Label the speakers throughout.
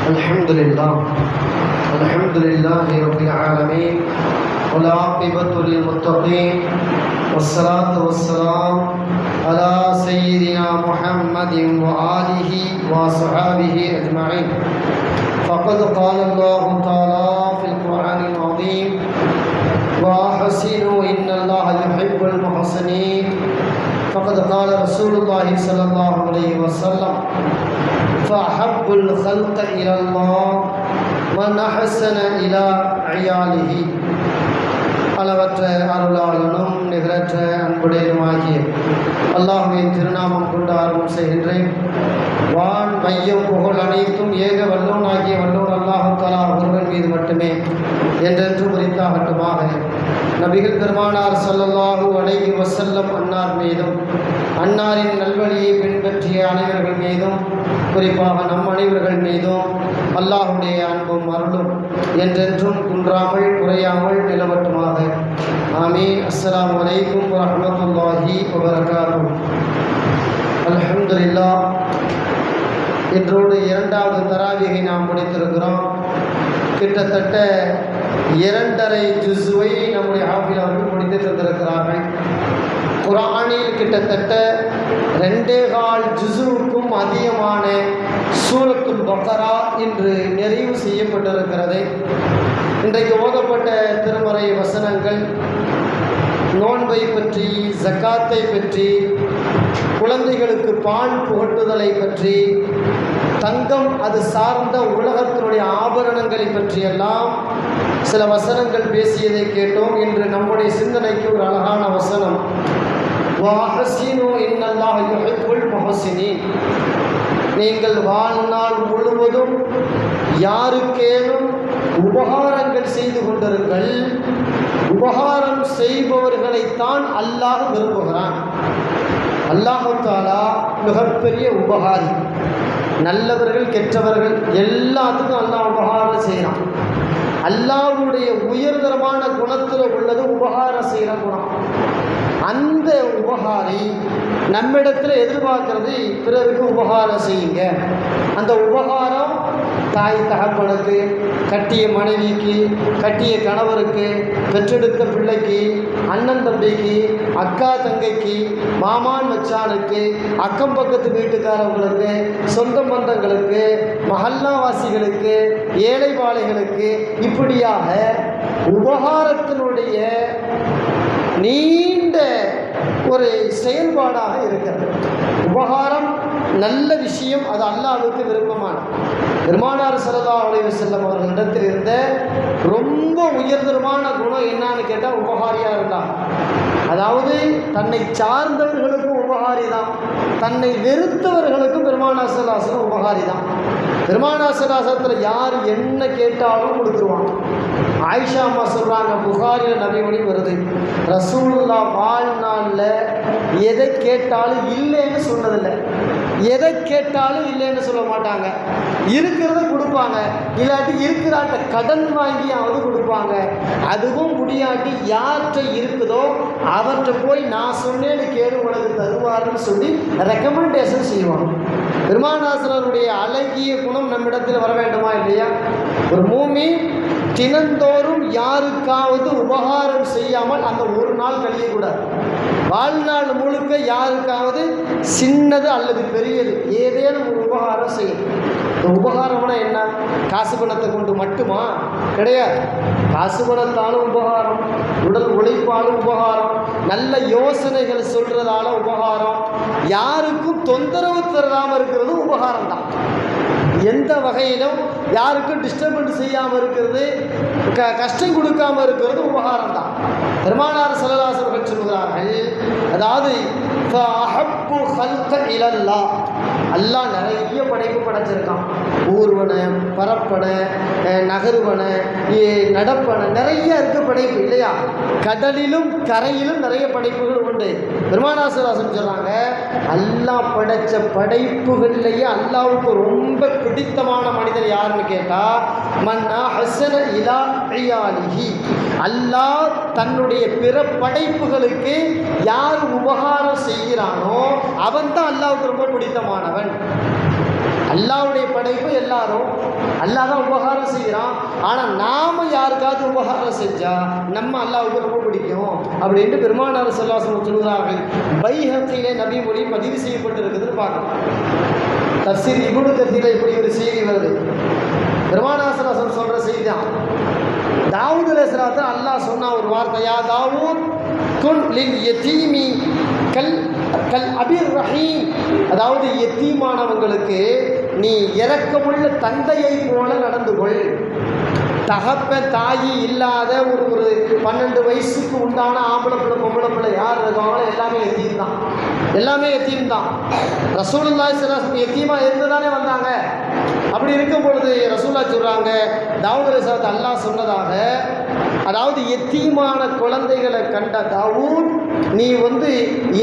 Speaker 1: الحمد لله رب العالمين والعاقبة للمتقين والصلاة والسلام على سيدنا محمد وآله وصحبه أجمعين. فقد قال الله تعالى في القرآن العظيم: وأحسنوا إن الله يحب المحسنين. فقد قال رسول الله صلى الله عليه وسلم: فأحب الخلق إلى الله من أحسن إلى عياله. அளவற்ற அருளாளனும் நிகரற்ற அன்புடையனுமாகிய அல்லாஹ்வின் திருநாமம் கொண்டு ஆரம்பம் செய்கின்றேன். வான் மையம் புகழ் அனைத்தும் ஏக வல்லோன் ஆகிய வல்லோன் அல்லாஹ் தஆலா ஒருவன் மீது மட்டுமே என்றென்று உரித்தாகட்டுமாக. நபிகள் பெருமானார் ஸல்லல்லாஹு அலைஹி வஸல்லம் அன்னார் மீதும் அன்னாரின் நல்வழியை பின்பற்றிய அனைவர்கள் மீதும் குறிப்பாக நம் அனைவர்கள் மீதும் அல்லாஹுடைய அன்பும் அருளும் என்றென்றும் குன்றாமல் குறையாமல் நிலவட்டுமாக. ஆமீன். அஸ்ஸலாமு அலைக்கும் வரஹ்மத்துல்லாஹி வபரகாத்துஹு. அல்ஹம்துலில்லாஹ். இன்றோடு இரண்டாவது தராவீகை நாம் முடித்திருக்கிறோம். கிட்டத்தட்ட 2.5 ஜுஸுவை நம்முடைய ஹாஃபில் அவர்கள் முடித்து தந்திருக்கிறார்கள். குர்ஆனில் கிட்டத்தட்ட 2.25 ஜுஸுவுக்கும் அதிகமான சூரத்துல் பக்ரா இன்று நிறைவு செய்யப்பட்டிருக்கிறது. இன்றைக்கு ஓதப்பட்ட திருமறை வசனங்கள் நோன்பை பற்றி, ஜக்காத்தை பற்றி, குழந்தைகளுக்கு பால் புகட்டுதலை பற்றி, தங்கம் அது சார்ந்த உலகத்தினுடைய ஆபரணங்களை பற்றியெல்லாம் சில வசனங்கள் பேசியதை கேட்டோம். இன்று நம்முடைய சிந்தனைக்கு ஒரு அழகான வசனம்: வஅஹ்சினு இன்னல்லாஹ யுஹிப்புல் முஹ்சினீன். நீங்கள் வாழ்நாள் முழுவதும் யாருக்கேனும் உபகாரங்கள் செய்து கொண்டிருங்கள். உபகாரம் செய்பவர்களைத்தான் அல்லாஹ் விரும்புகிறான். அல்லாஹ் தஆலா மிகப்பெரிய உபகாரி. நல்லவர்கள் கெட்டவர்கள் எல்லாத்துக்கும் அல்லாஹ் உபகாரம் செய்யறான். அல்லாஹ்வுடைய உயர்தரமான குணத்தில் உள்ளது உபகாரம் செய்கிற குணம். அந்த உபகாரி நம்மிடத்தில் எதிர்பார்க்கிறது பிறருக்கு உபகாரம் செய்யுங்க. அந்த உபகாரம் தாய் தகப்பனுக்கு, கட்டிய மனைவிக்கு, கட்டிய கணவருக்கு, பெற்றெடுத்த பிள்ளைக்கு, அண்ணன் தம்பிக்கு, அக்கா தங்கைக்கு, மாமான் மச்சானுக்கு, அக்கம் பக்கத்து வீட்டுக்காரவங்களுக்கு, சொந்த பந்தங்களுக்கு, மஹல்லாவாசிகளுக்கு, ஏழை வாழைகளுக்கு, இப்படியாக உபகாரத்தினுடைய நீண்ட ஒரு செயல்பாடாக இருக்கிறது. உபகாரம் நல்ல விஷயம், அது அல்லாஹ்வுக்கு விருப்பமான. பெருமானார் ஸல்லல்லாஹு அலைஹி வஸல்லம் அவர்களிடத்தில் இருந்த ரொம்ப உயர்தரமான குணம் என்னன்னு கேட்டால் உபகாரியாக இருந்தான். அதாவது தன்னை சார்ந்தவர்களுக்கும் உபகாரி தான், தன்னை வெறுத்தவர்களுக்கும் பெருமானார் ஸல்லல்லாஹு அலைஹி வஸல்லம் உபகாரி தான். பெருமானார் ஸல்லல்லாஹு அலைஹி வஸல்லம் யார் என்ன கேட்டாலும் கொடுத்துருவாங்க. ஆயிஷா அம்மா சொல்கிறாங்க, புகாரில் நபிமொழி வருது, ரசூலுல்லாஹ் வாழ்நாளில் எதை கேட்டாலும் இல்லைன்னு சொன்னதில்லை. எதை கேட்டாலும் இல்லைன்னு சொல்ல மாட்டாங்க. இருக்கிறத கொடுப்பாங்க, இல்லாட்டி இருக்கிறாட்ட கடன் வாங்கியாவது கொடுப்பாங்க. அதுவும் முடியாட்டி யார்கிட்ட இருக்குதோ அவர்கிட்ட போய் நான் சொன்னேன்னு கேடு உனக்கு தருவாருன்னு சொல்லி ரெக்கமெண்டேஷன் செய்வாங்க. பெருமானாசருடைய அழகிய குணம் நம்மிடத்தில் வர வேண்டுமா இல்லையா? ஒரு மூமின் தினந்தோறும் யாருக்காவது உபகாரம் செய்யாமல் அந்த ஒரு நாள் கழியக்கூடாது. வாழ்நாள் முழுக்க யாருக்காவது சின்னது அல்லது பெரியது ஏதேனும் ஒரு உபகாரம் செய்யும். இந்த உபகாரம்னா என்ன? காசு பணத்தை கொண்டு மட்டுமா? கிடையாது. காசு பணத்தாலும் உபகாரம், உடல் உழைப்பாலும் உபகாரம், நல்ல யோசனைகள் சொல்றதால உபகாரம், யாருக்கும் தொந்தரவு தராமல் இருக்கிறது உபகாரம் தான். எந்த வகையிலும் யாருக்கும் டிஸ்டர்பன்ஸ் செய்யாமல் இருக்கிறது, கஷ்டம் கொடுக்காமல் இருக்கிறது உபகாரம் தான். பெருமானார் ஸல்லல்லாஹு அலைஹி வஸல்லம் சொல்கிறார்கள், அதாவது அல்லாஹ் நிறைய படைப்பு படைச்சிருக்கான். ஊர்வன, பரப்பன, நகர்வன, நடப்பன, நிறைய இருக்க படைப்பு இல்லையா? கடலிலும் கரையிலும் நிறைய படைப்புகள் உண்டு. பெருமானார் ஸல்லல்லாஹு அலைஹி வஸல்லம் சொல்றாங்க, அல்லாஹ் படைச்ச படைப்புகள்லேயே அல்லாஹ்வுக்கு ரொம்ப பிடித்தமான மனிதர் யாருன்னு கேட்டா, மன்னா ஹஸன இலா இயாலிஹி. அல்லாஹ் தன்னுடைய பிற படைப்புகளுக்கு யார் உபகாரம் செய்கிறானோ அவன் தான் அல்லாஹ்வுக்கு ரொம்ப பிடித்தமானவன். அல்லாஹ்வுடைய படைப்பு எல்லாரும், அல்லாஹ் தான் உபகாரம் செய்கிறான். ஆனால் நாம் யாருக்காவது உபகாரம் செஞ்சால் நம்ம அல்லாஹ்வுக்கு ரொம்ப பிடிக்கும் அப்படின்ட்டு பெருமானார் ஸல்லல்லாஹு அலைஹி வஸல்லம் சொல்கிறார்கள். பைஹக்கியிலே நபி மொழி பதிவு செய்யப்பட்டிருக்குதுன்னு பார்க்கணும். தஃசீர் இப்னு கஸீரில் இப்படி ஒரு செய்தி வருது. பெருமானார் ஸல்லல்லாஹு அலைஹி வஸல்லம் சொல்கிற செய்தி தான். தாவூத் அலைஹிஸ்ஸலாத்தை அல்லாஹ் சொன்ன ஒரு வார்த்தையா, தாவூத் குன் லில் யதீமி கல் கல் அபிர் ரஹீம், அதாவது யத்தீமானவங்களுக்கு நீ இரக்கமுள்ள தந்தையை போல நடந்து கொள். தகப்ப தாயி இல்லாத ஒரு 12 வயசுக்கு உண்டான ஆம்பளை பிள்ளை பொம்பளை பிள்ளை யார் இருக்காங்களோ எல்லாமே எத்தீம் தான், எல்லாமே எத்தீம் தான். ரசூலுல்லாஹி ஸல்லல்லாஹு அலைஹி வஸல்லம் எத்தீமாக இருந்து தானே வந்தாங்க. அப்படி இருக்கும் பொழுது ரசூலா சொல்கிறாங்க, தாவூத் அலைஹிஸ்ஸலாம் அல்லாஹ் சொன்னதாக, அதாவது எத்தீமான குழந்தைகளை கண்ட தாவூத், நீ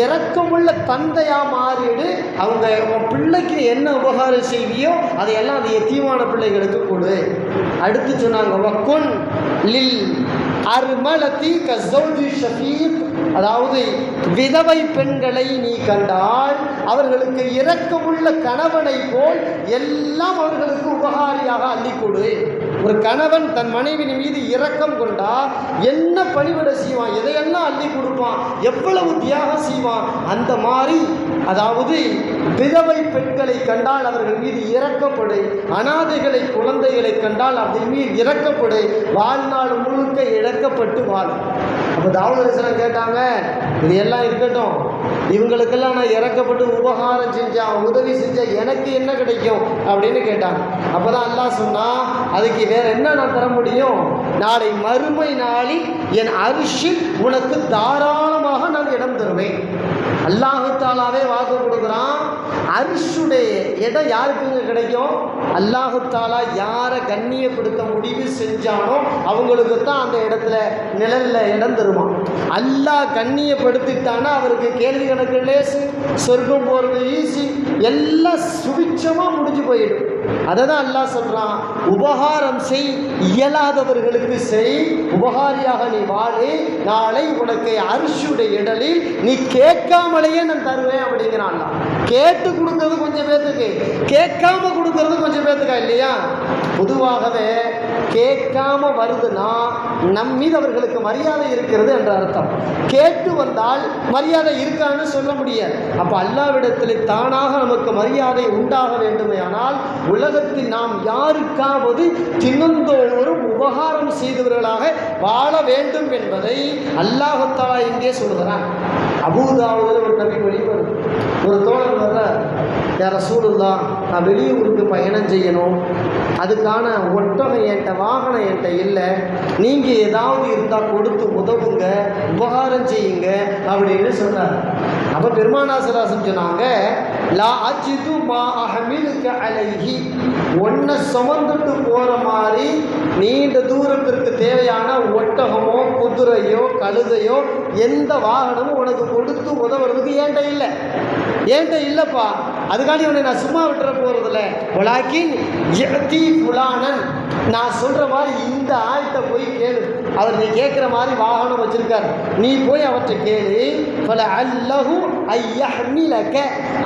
Speaker 1: இரக்கமுள்ள தந்தையா மாறிடு. அவங்க உன் பிள்ளைக்கு என்ன உபகாரம் செய்வியோ அதையெல்லாம் அந்த எத்தீமான பிள்ளைகளுக்கு கொடு. அடுத்து சொன்னாங்க, வக்குன் லில் அர்மலதி கஸௌஜி ஷஃபீக், அதாவது விதவை பெண்களை நீ கண்டால் அவர்களுக்கு இரக்கமுள்ள கணவனை போல் எல்லாம் அவர்களுக்கு உபகாரியாக அள்ளிக்கொடு. ஒரு கணவன் தன் மனைவின் மீது இரக்கம் கொண்டா என்ன பணிவிட செய்வான், எதையெல்லாம் அள்ளி கொடுப்பான், எவ்வளவு தியாகம் செய்வான். அந்த மாதிரி அதாவது விதவை பெண்களை கண்டால் அவர்கள் மீது இறக்கப்படு, அனாதைகளை குழந்தைகளை கண்டால் அதன் மீது இறக்கப்படு, வாழ்நாள் முழுக்க இழக்கப்பட்டு வாழும். அப்போ தாவூத் அலைஹிஸ்ஸலாம் கேட்டாங்க, இது எல்லாம் இருக்கட்டும், இவங்களுக்கெல்லாம் நான் இறக்கப்பட்டு உபகாரம் செஞ்சேன், உதவி செஞ்சேன், எனக்கு என்ன கிடைக்கும் அப்படின்னு கேட்டாங்க. அப்போ தான் அல்லாஹ் சொன்னா, அதுக்கு வேற என்ன நான் தர முடியும், நாளை மறுமை நாளில் என் அரிசில் உனக்கு தாராளமாக நான் இடம் தருவேன். அல்லாஹு தாலாவே வாக்கு கொடுக்குறான். அரிசுடைய இடம் யாருக்குங்க கிடைக்கும்? அல்லாஹு தாலா யாரை கண்ணியப்படுத்த முடிவு செஞ்சானோ அவங்களுக்கு தான் அந்த இடத்துல நிழல்ல இடம் தருவான். அல்லாஹ் கண்ணியப்படுத்திட்டானா அவருக்கு கேள்வி கணக்கு லேசு, சொர்க்கம் போகிறது ஈஸி, எல்லாம் சுபிட்சமாக முடிஞ்சு போயிடும். அதை தான் அல்லாஹ் சொல்கிறான், உபகாரம் செய், இயலாதவர்களுக்கு செய், உபகாரியாக நீ வாழு, நாளை உனக்கு அரிசுடைய இடலில் நீ கேட்காமலேயே நான் தருவேன் அப்படிங்கிறான். கேட்டு கொடுக்கறது கொஞ்சம் பேர்த்துக்கு, கேட்காம கொடுக்கறது கொஞ்சம் பேர்த்துக்கா இல்லையா? பொதுவாகவே கேட்காம வருதுன்னா நம் மீது அவர்களுக்கு மரியாதை இருக்கிறது என்ற அர்த்தம். கேட்டு வந்தால் மரியாதை இருக்கான்னு சொல்ல முடியாது. அப்போ அல்லாஹ்விடத்தில் தானாக நமக்கு மரியாதை உண்டாக வேண்டுமே ஆனால் உலகத்தில் நாம் யாருக்காவது தினந்தோறும் உபகாரம் செய்தவர்களாக வாழ வேண்டும் என்பதை அல்லாஹ் தஆலா இங்கே சொல்கிறான். அபூ தாவூதுல ஒரு நபி வெளிவரும், ஒரு தோழர் வர்ற, யா ரசூலுல்லாஹ், நான் வெளியூருக்கு பயணம் செய்யணும், அதுக்கான ஒட்டகம் என்கிட்ட, வாகனம் என்கிட்ட இல்லை, நீங்கள் ஏதாவது இருந்தால் கொடுத்து உதவுங்க, உபகாரம் செய்யுங்க அப்படின்னு சொன்னார். அப்போ பெருமானார் ஸல்லல்லாஹு அலைஹி வஸல்லம் சொன்னாங்க, லா அஜிது மா அஹ்மிலுக அலைஹி, ஒன்றை சுமந்துட்டு போகிற மாதிரி நீண்ட தூரத்திற்கு தேவையான ஒட்டகமோ குதிரையோ கழுதையோ எந்த வாகனமும் உனக்கு கொடுத்து உதவுறதுக்கு ஏன்ட்ட இல்லை, ஏன்ட்ட இல்லைப்பா. அதுக்காண்டி உன்னை நான் சும்மா விட்டுற போகிறதில்ல. வலாக்கின் யஅதி ஃபுலானன், நான் சொல்கிற மாதிரி இந்த ஆள்கிட்ட போய் கேளு, அவர் நீ கேட்குற மாதிரி வாகனம் வச்சுருக்கார், நீ போய் அவற்றை கேளு, பல அல்லஹு ஐயஹ்மிலக,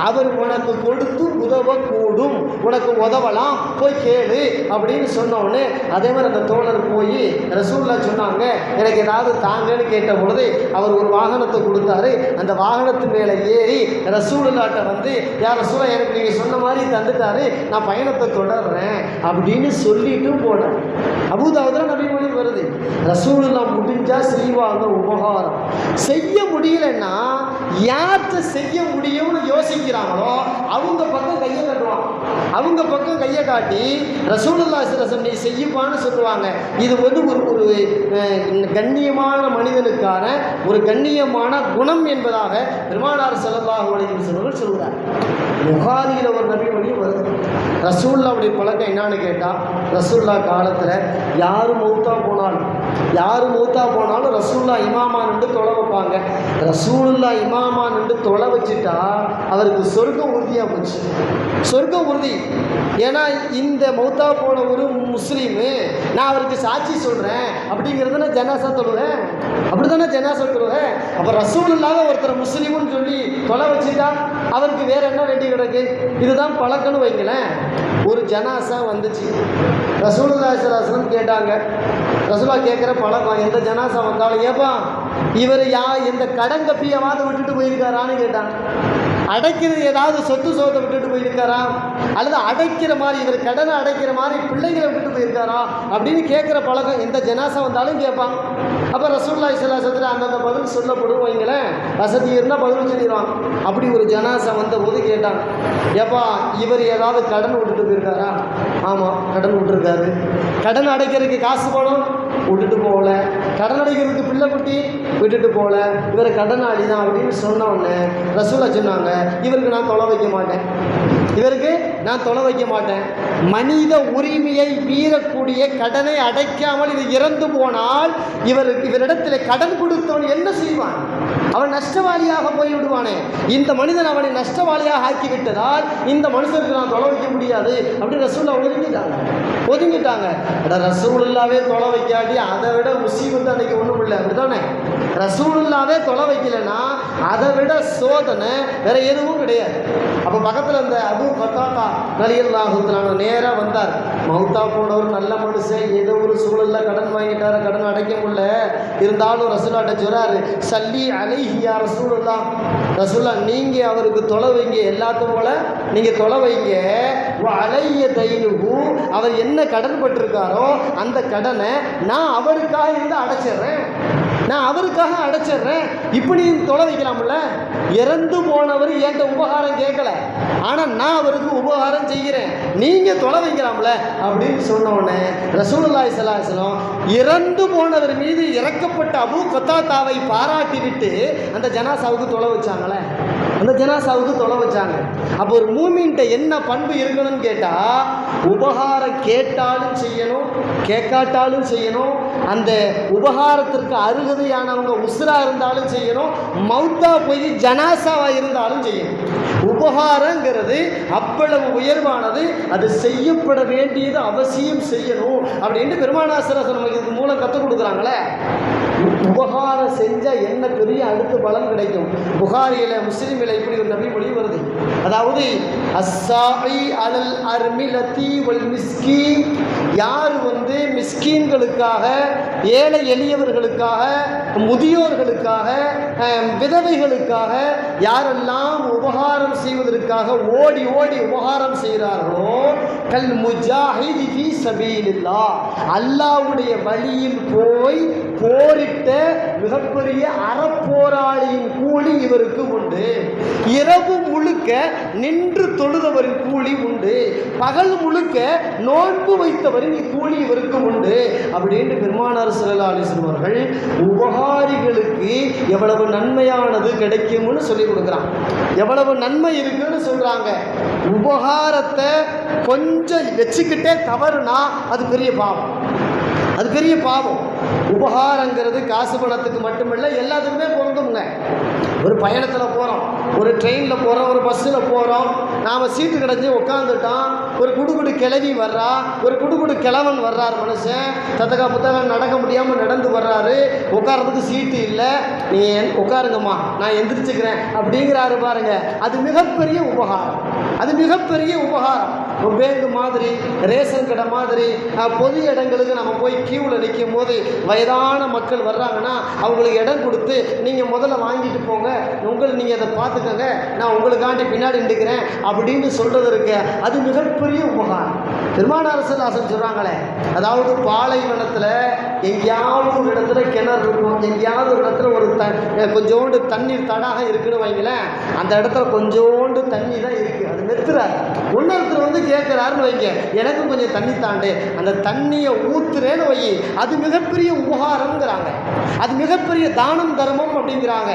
Speaker 1: அவர் உனக்கு கொடுத்து உதவக்கூடும், உனக்கு உதவலாம், போய் கேளு அப்படின்னு சொன்னோடனே அதே மாதிரி அந்த தோழர் போய் ரசூலுல்லாஹ் சொன்னாங்க, எனக்கு ஏதாவது தாங்கன்னு கேட்ட பொழுது அவர் ஒரு வாகனத்தை கொடுத்தாரு. அந்த வாகனத்து மேலே ஏறி ரசூலுல்லாஹ்ட்ட வந்து, யார் ரசூலா, எனக்கு நீங்கள் சொன்ன மாதிரி தந்துட்டாரு, நான் பயணத்தை தொடர்றேன் அப்படின்னு சொல்லிட்டு போனேன். அபூ தாவூதுல நபி மொழி வருது, ரசூலுல்லாஹ் முடிஞ்சா செய்வாங்க உபகாரம், செய்ய முடியலன்னா யார்கிட்ட செய்ய முடியும்னு யோசிக்கிறாங்களோ அவங்க பக்கம் கையை காட்டுவாங்க, அவங்க பக்கம் கையை காட்டி ரசூலுல்லாஹி ஸல்லல்லாஹு அலைஹி வஸல்லம் நீ செய்யுப்பான்னு சொல்லுவாங்க. இது ஒரு கண்ணியமான மனிதனுக்கான ஒரு கண்ணியமான குணம் என்பதாக பெருமானார் ஸல்லல்லாஹு அலைஹி வஸல்லம் சொல்கிறார். புகாரியில் ஒரு நபி மொழி வருது, ரசூலுல்லாஹ்வுடைய பழக்கம் என்னன்னு கேட்டால், ரசூலுல்லாஹ் காலத்தில் யார் மௌத்தா போனாலும் ரசூலுல்லாஹ் இமாமா நின்று தொலை வைப்பாங்க. ரசூலுல்லாஹ் இமாமா நின்று தொலை வச்சுட்டா அவருக்கு சொர்க்கம் உறுதியாக போச்சு, சொர்க்கம் உறுதி. ஏன்னா இந்த மௌத்தா போன ஒரு முஸ்லீமு, நான் அவருக்கு சாட்சி சொல்கிறேன் அப்படிங்கிறது நான் ஜனாசா தொழுவேன், அப்படி தானே ஜனாசா தொழுவேன். அப்போ ரசூலுல்லாஹ் ஒருத்தர் முஸ்லீமுன்னு சொல்லி தொலை வச்சுட்டா அவருக்கு வேற என்ன வேண்டி கிடக்கு? இதுதான் பழக்கம்னு வைங்களேன். ஒரு ஜனாசா வந்துச்சு, ரசூலுல்லாஹி ஸல்லல்லாஹு அலைஹி வஸல்லம் கேட்டாங்க. ரசூலா கேட்குற பழக்கம், எந்த ஜனாசா வந்தாலும் ஏப்பா இவர் எந்த கடன் கப்பியவாத விட்டுட்டு போயிருக்காரான்னு கேட்டாங்க. அடைக்கிறது ஏதாவது சொத்து சோத்தை விட்டுட்டு போயிருக்காரா, அல்லது அடைக்கிற மாதிரி இவர் கடனை அடைக்கிற மாதிரி பிள்ளைங்களை விட்டுட்டு போயிருக்காரா அப்படின்னு கேட்குற பழக்கம் எந்த ஜனாசா வந்தாலும் கேட்பான். அப்போ ரசூலுல்லாஹி ஸல்லல்லாஹு அலைஹி வஸல்லம் அந்தந்த பதில் சொல்லப்படும் வைங்களேன். வசதி இருந்தால் பதில் சொல்லிடுவான். அப்படி ஒரு ஜனாசா வந்த போது கேட்டாங்க, ஏப்பா இவர் ஏதாவது கடன் விட்டுட்டு போயிருக்காரா? ஆமாம் கடன் விட்டுருக்காரு. கடன் அடைக்கிறதுக்கு காசு பணம் விட்டுட்டு போகல, கடன் அடைக்கிறதுக்கு பிள்ளை குட்டி விட்டுட்டு போகல, இவர் கடனாளி தான் அப்படின்னு சொன்ன உடனே ரசூலா சொன்னாங்க, இவருக்கு நான் தொலை வைக்க மாட்டேன், இவருக்கு நான் தொலை வைக்க மாட்டேன். மனித உரிமையை மீறக்கூடிய கடனை அடைக்காமல் இது இறந்து போனால் இவரிடத்தில் கடன் கொடுத்தவன் என்ன செய்வான்? அவன் நஷ்டவாளியாக போய்விடுவானே. இந்த மனிதன் அவனை நஷ்டவாளியாக ஆக்கிவிட்டதால் இந்த மனுஷனுக்கு நான் தொலை வைக்க முடியாது அப்படின்னு ரசூல்லா ஒதுங்கிட்டாங்க. ரசூலுல்லாவே தொலை வைக்காட்டி அதை விட முசீபத்து அன்னைக்கு ஒன்றும் இல்லை, அப்படிதானே? ரசூலுல்லாவே தொலை வைக்கலைன்னா அதை விட சோதனை வேற எதுவும் கிடையாது. அப்போ பக்கத்தில் அந்த அபூ கத்தாதா ரலியல்லாஹு அன்ஹு நேராக வந்தார். மௌத்தா போனவர் நல்ல மனுஷன், ஏதோ ஒரு சூழலில் கடன் வாங்கிட்டார, கடன் அடைக்க முடியல, இருந்தாலும் ரசூலாட்ட சொல்றாரு, சல்லி அலைஹி யா ரசூலுல்லாஹ், ரசூலுல்லாஹ் நீங்கள் அவருக்கு தொலை வைங்க, எல்லாத்தையும் போல நீங்கள் தொலை வைங்க. அலைய தைனுகு, அவர் என்ன கடன் பட்டிருக்காரோ அந்த கடனை நான் அவருக்காக இருந்து அடைச்சிடுறேன், நான் அவருக்காக அடைச்சிடுறேன். இப்படி தொலை வைக்கலாம்ல? இறந்து போனவர் என்கிட்ட உபகாரம் கேட்கல, ஆனால் நான் அவருக்கு உபகாரம் செய்கிறேன், நீங்கள் தொலை வைக்கலாம்ல அப்படின்னு சொன்ன உடனே ரசூலுல்லாஹி ஸல்லல்லாஹு அலைஹி வஸல்லம் இறந்து போனவர் மீது இறக்கப்பட்ட அபூ கத்தாதாவை பாராட்டி விட்டு அந்த ஜனாசாவுக்கு தொலை வச்சாங்களே, அந்த ஜனாசாவுக்கு தொலை வச்சாங்க. அப்போ ஒரு மூமின்ட்ட என்ன பண்பு இருக்கணும்னு கேட்டால், உபகாரம் கேட்டாலும் செய்யணும், கேட்காட்டாலும் செய்யணும், அந்த உபகாரத்திற்கு அருகதையானவங்க உசுரா இருந்தாலும் செய்யணும், மௌத்தா போய் ஜனாசாவா இருந்தாலும் செய்யணும். உபகாரங்கிறது அவ்வளவு உயர்வானது, அது செய்யப்பட வேண்டியது அவசியம் செய்யணும் அப்படின்னு பெருமானார் ஸல்லல்லாஹு அலைஹி வஸல்லம் இது மூலம் கற்றுக் கொடுக்குறாங்களே. உபகாரம் செஞ்சால் என்ன பெரிய அடுத்த பலன் கிடைக்கும். புகாரியில முஸ்லிமில் இப்படி ஒரு நபி மொழி வருது, அதாவது அஸ்ஸாஇ அலல் அர்மிலதி வல் மிஸ்கீன், யார் மிஸ்கீன்களுக்காக, ஏழை எளியவர்களுக்காக, முதியோர்களுக்காக, விதவைகளுக்காக யாரெல்லாம் உபகாரம் செய்வதற்காக ஓடி ஓடி உபகாரம் செய்கிறார்களோ, கல் முஜாஹிதி ஃபீ சபீலில்லாஹ், அல்லாஹ்வுடைய வழியில் போய் போரிட்ட மிகப்பெரிய அறப்போராளியின் கூலி இவருக்கு உண்டு. இரவு முழுக்க நின்று தொழுதவரின் கூலி உண்டு, பகல் முழுக்க நோன்பு வைத்தவரின் கூலி இவருக்கு உண்டு அப்படின்னு பெருமானார் ஸல்லல்லாஹு அலைஹி வஸல்லம் அவர்கள் உபகாரிகளுக்கு எவ்வளவு நன்மையானது கிடைக்கும்னு சொல்லி கொடுக்குறாங்க, எவ்வளவு நன்மை இருக்குன்னு சொல்றாங்க. உபகாரத்தை கொஞ்சம் வச்சுக்கிட்டே தவறுனா அது பெரிய பாவம், அது பெரிய பாவம். உபகாரங்கிறது காசு பணத்துக்கு மட்டுமில்லை, எல்லாத்துக்குமே பொருந்துங்க. ஒரு பயணத்தில் போகிறோம், ஒரு ட்ரெயினில் போகிறோம், ஒரு பஸ்ஸில் போகிறோம், நாம் சீட்டு கிடச்சி உட்காந்துட்டோம், ஒரு குடுகுடு கிளவி வர்றா, ஒரு குடுகுடு கிழவன் வர்றார், மனுஷன் தத்தக்கா புத்தகம் நடக்க முடியாமல் நடந்து வர்றாரு, உட்காரத்துக்கு சீட்டு இல்லை, நீங்கள் உட்காருங்கம்மா நான் எந்திரிச்சுக்கிறேன் அப்படிங்கிறாரு பாருங்க. அது மிகப்பெரிய உபகாரம், அது மிகப்பெரிய உபகாரம். பேங்கு மாதிரி, ரேஷன் கடை மாதிரி, பொது இடங்களுக்கு நம்ம போய் கியூவில் நிற்கும் போது வயதான மக்கள் வர்றாங்கன்னா அவங்களுக்கு இடம் கொடுத்து நீங்கள் முதல்ல வாங்கிட்டு போங்க, நீங்கள் அதை பார்த்துக்கங்க, நான் உங்களுக்காண்டி பின்னாடி நிற்கிறேன் அப்படின்னு சொல்கிறது இருக்கு, அது மிகப்பெரிய உபகாரம். பெருமானார் ஸல்லல்லாஹு அலைஹி வஸல்லம் சொல்கிறாங்களே, அதாவது பாலைவனத்தில் எங்கேயாவது ஒரு இடத்துல கிணறு இருக்கும், எங்கேயாவது ஒரு இடத்துல ஒரு கொஞ்சோண்டு தண்ணீர் தடாக இருக்குன்னு வைங்களேன், அந்த இடத்துல கொஞ்சோண்டு தண்ணி தான் இருக்குது, அது மெத்துறாரு. இன்னொருத்தர் கேட்குறாருன்னு வைங்க, எனக்கும் கொஞ்சம் தண்ணி தாண்டு, அந்த தண்ணியை ஊத்துறேன்னு வை, அது மிகப்பெரிய உபகாரம்ங்கிறாங்க, அது மிகப்பெரிய தானம் தர்மம் அப்படிங்கிறாங்க.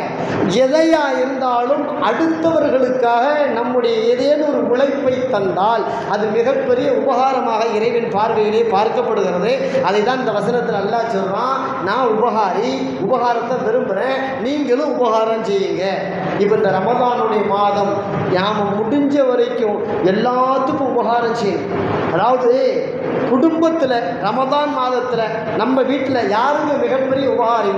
Speaker 1: எதையா இருந்தாலும் அடுத்தவர்களுக்காக நம்முடைய ஏதேனும் ஒரு உழைப்பை தந்தால் அது மிகப்பெரிய உபகாரமாக இறைவன் பார்வையிலே பார்க்கப்படுகிறது. அதை தான் இந்த வசனத்தில் அல்லாஹ் சொல்றான், நான் உபகாரி, உபகாரத்தை விரும்புகிறேன், நீங்களும் உபகாரம் செய்யுங்க. இப்போ இந்த ரமதானுடைய மாதம் நாம் முடிஞ்ச வரைக்கும் எல்லாத்துக்கும் உபகாரம் செய்யணும். அதாவது குடும்பத்தில் ரமதான் மாதத்தில் நம்ம வீட்டில் யாருங்க மிகப்பெரிய உபகாரி?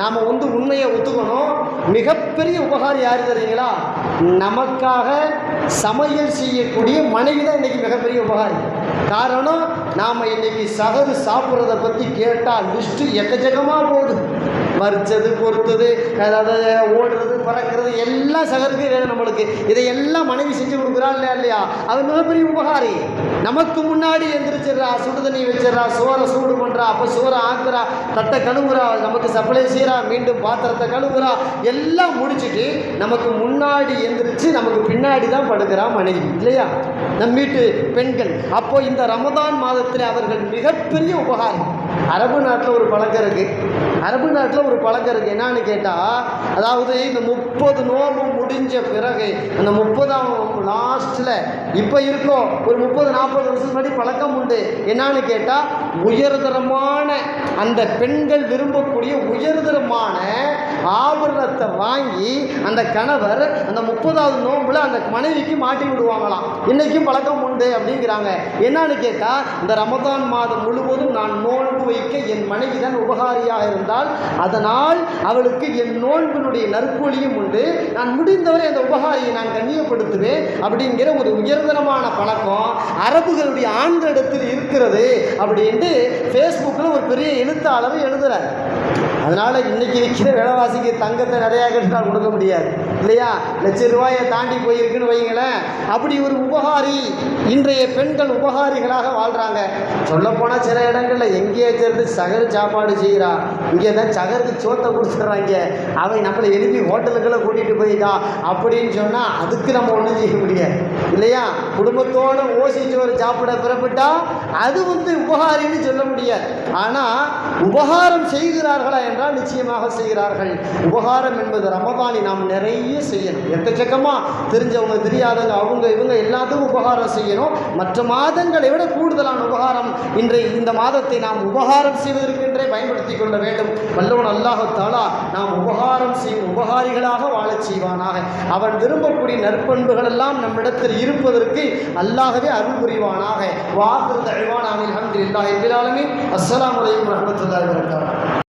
Speaker 1: நாம் உண்மையை ஒத்துக்கணும். மிகப்பெரிய உபகாரி யார் தெரியுங்களா? நமக்காக சமையல் செய்யக்கூடிய மனைவி தான் இன்றைக்கி மிகப்பெரிய உபகாரி. காரணம், நாம் இன்றைக்கி சகரு சாப்பிட்றத பற்றி கேட்டால் லிஸ்ட்டு எக்கச்சக்கமாக போகுது. வரிச்சது, பொறுத்தது, அதாவது ஓடுறது, பறக்கிறது எல்லாம் சகருக்கு வேணும் நம்மளுக்கு. இதையெல்லாம் மனைவி செஞ்சு கொடுக்குறா இல்லையா? அது மிகப்பெரிய உபகாரி. நமக்கு முன்னாடி எந்திரிச்சிடறா, சுடு தண்ணி வச்சிடறா, சோறை சூடு பண்ணுறா, அப்போ சோறை ஆக்குறா, தட்டை கழுவுறா, நமக்கு சப்ளை செய்கிறா, மீண்டும் பாத்திரத்தை கழுவுறா, எல்லாம் முடிச்சுட்டு நமக்கு முன்னாடி எந்திரிச்சு நமக்கு பின்னாடி தான் படுக்கிறா மனைவி இல்லையா? நம் வீட்டு பெண்கள். அப்போ இந்த ரமதான் மாதத்தில் அவர்கள் மிகப்பெரிய உபகாரி. அரபு நாட்டில் ஒரு பழக்கம் இருக்குது. என்னான்னு கேட்டால், அதாவது இந்த 30 நோம்பு முடிஞ்ச பிறகு அந்த 30ஆம் லாஸ்ட்டில் இப்போ இருக்கோம், ஒரு 30-40 வருஷம் முன்னாடி பழக்கம் உண்டு. என்னான்னு கேட்டால், உயர்தரமான அந்த பெண்கள் விரும்பக்கூடிய உயர்தரமான ஆபரணத்தை வாங்கி அந்த கணவர் அந்த 30ஆவது நோம்பில் அந்த மனைவிக்கு மாட்டி விடுவாங்களாம். இன்றைக்கும் பழக்கம் உண்டு அப்படிங்கிறாங்க. என்னான்னு கேட்டால், இந்த ரமதான் மாதம் முழுவதும் நான் நோன்பு வைக்க என் மனைவி தான் உபகாரியாக இருந்தால் அதனால் அவளுக்கு என் நோன்பினுடைய நற்கூலியும் உண்டு, நான் முடிந்தவரை அந்த உபகாரியை நான் கண்ணியப்படுத்துவேன் அப்படிங்கிற ஒரு உயர்தரமான பழக்கம் அரபுகளுடைய ஆண்களிடத்தில் இருக்கிறது அப்படின்ட்டு ஃபேஸ்புக்கில் ஒரு பெரிய எழுத்தாளர் எழுதுகிறார். அதனால் இன்றைக்கி விற்கிற விலைவாசிக்கு தங்கத்தை நிறையா கட்டினால் கொடுக்க முடியாது இல்லையா? ₹1,00,000 தாண்டி போயிருக்குன்னு வைங்களேன். அப்படி ஒரு உபகாரி இன்றைய பெண்கள் உபகாரிகளாக வாழ்கிறாங்க. சொல்லப்போனால் சில இடங்களில் எங்கேயே சேர்ந்து சகரு சாப்பாடு செய்கிறா, இங்கே தான் சகருக்கு சோத்தை கொடுத்துட்றாங்க, அவை நம்மளை எழுப்பி ஹோட்டலுக்கெல்லாம் கூட்டிகிட்டு போயிட்டா அப்படின்னு சொன்னால் அதுக்கு நம்ம ஒன்றும் செய்ய முடியாது இல்லையா? குடும்பத்தோடு ஓசிச்சோறு சாப்பிட பிறப்பிட்டா அது உபகாரின்னு சொல்ல முடியாது. ஆனால் உபகாரம் செய்கிறார்களா என்றால் நிச்சயமாக செய்கிறார்கள். உபகாரம் என்பது ரமதானி நாம் நிறைய செய்யணும். எக்கச்சக்கமாக தெரிஞ்சவங்க தெரியாதவங்க அவங்க இவங்க எல்லாத்துக்கும் உபகாரம் செய்யணும். மற்ற மாதங்களை விட கூடுதலான உபகாரம் இந்த மாதத்தை நாம் உபகாரம் செய்வதற்கென்றே பயன்படுத்தி கொள்ள வேண்டும். வல்லவன் அல்லாஹ் தஆலா நாம் உபகாரம் செய்யும் உபகாரிகளாக வாழச் செய்வானாக. அவன் விரும்பக்கூடிய நற்பண்புகள் எல்லாம் நம்மிடத்தில் இருப்பதற்கு அல்லாஹ்வே அருள் புரிவானாக. வாஹிரு தஅவானா அல்ஹம்துலில்லாஹி ரப்பில் ஆலமீன். அஸ்ஸலாமு அலைக்கும் வரஹ்மத்துல்லாஹி வபரகாத்துஹு.